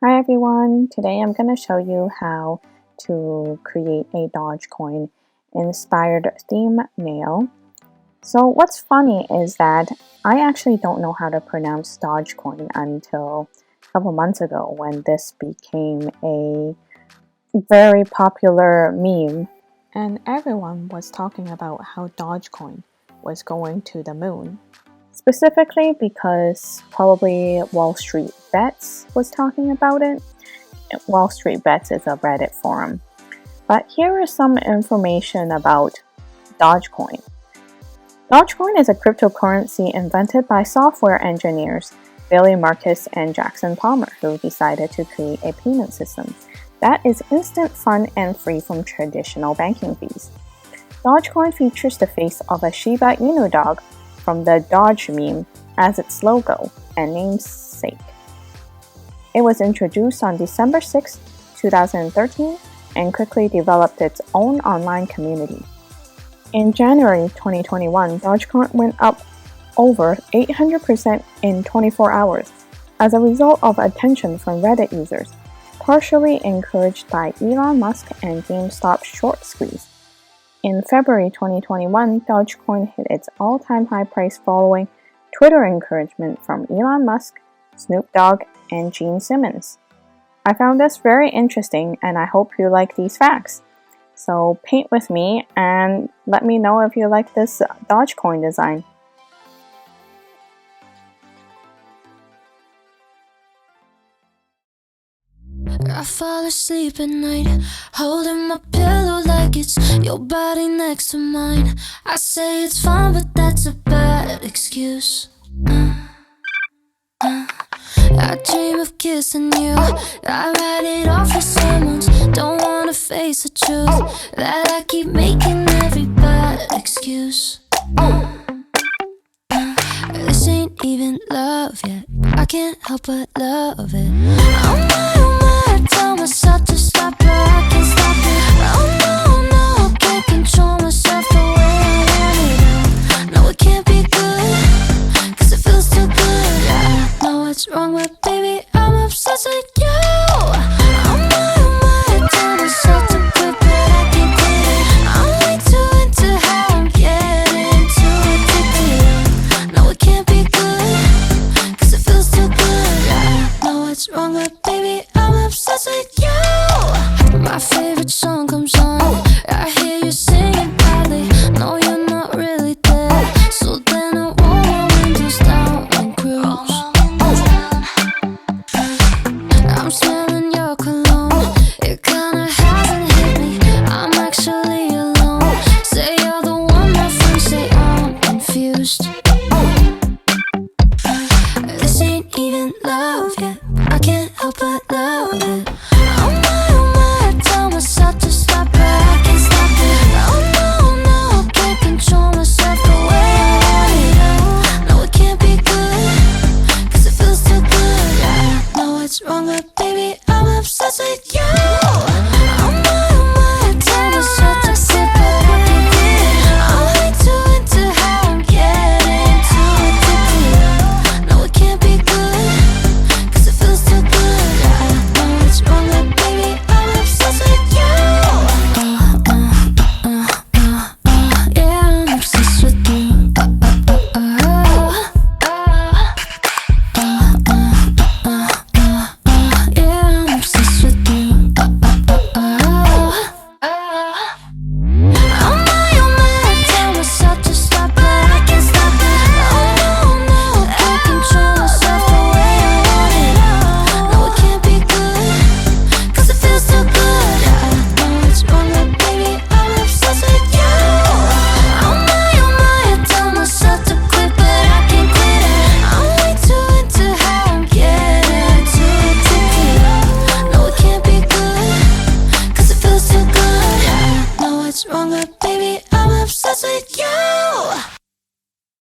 Hi everyone, today I'm going to show you how to create a Dogecoin inspired theme nail. So what's funny is that I actually don't know how to pronounce Dogecoin until a couple months ago when this became a very popular meme and everyone was talking about how Dogecoin was going to the moon. Specifically because probably Wall Street Bets was talking about it. Wall Street Bets is a Reddit forum. But here is some information about Dogecoin. Dogecoin is a cryptocurrency invented by software engineers Billy Markus and Jackson Palmer, who decided to create a payment system that is instant, fun, and free from traditional banking fees. Dogecoin features the face of a Shiba Inu dog from the Doge meme as its logo and namesake. It was introduced on December 6, 2013 and quickly developed its own online community. In January 2021, Dogecoin went up over 800% in 24 hours as a result of attention from Reddit users, partially encouraged by Elon Musk and GameStop's short squeeze. In February 2021, Dogecoin hit its all-time high price following Twitter encouragement from Elon Musk, Snoop Dogg, and Gene Simmons. I found this very interesting and I hope you like these facts. So paint with me and let me know if you like this Dogecoin design. I fall asleep at night, holding my pillow like it's your body next to mine. I say it's fine, but that's a bad excuse. I dream of kissing you, I write it off as sermons. Don't wanna face the truth that I keep making every bad excuse. This ain't even love yet, I can't help but love it. I tell myself to stop, but I can't stop it. Oh no, I can't control myself the way I want it. No, it can't be good, cause it feels too good. I know it's wrong, but baby, I'm obsessed with you. I tell myself to quit, but I can't quit it. I'm way too into how I'm getting too addicted. No, it can't be good, cause it feels too good. I know it's wrong, but baby, I'm obsessed with you. My favorite song comes on, I hear you singing badly. No, you're not really there, so then I roll my windows down and cruise. I'm smelling your cologne, it kinda hasn't hit me, I'm actually alone. Say you're the one, my friends say I'm confused.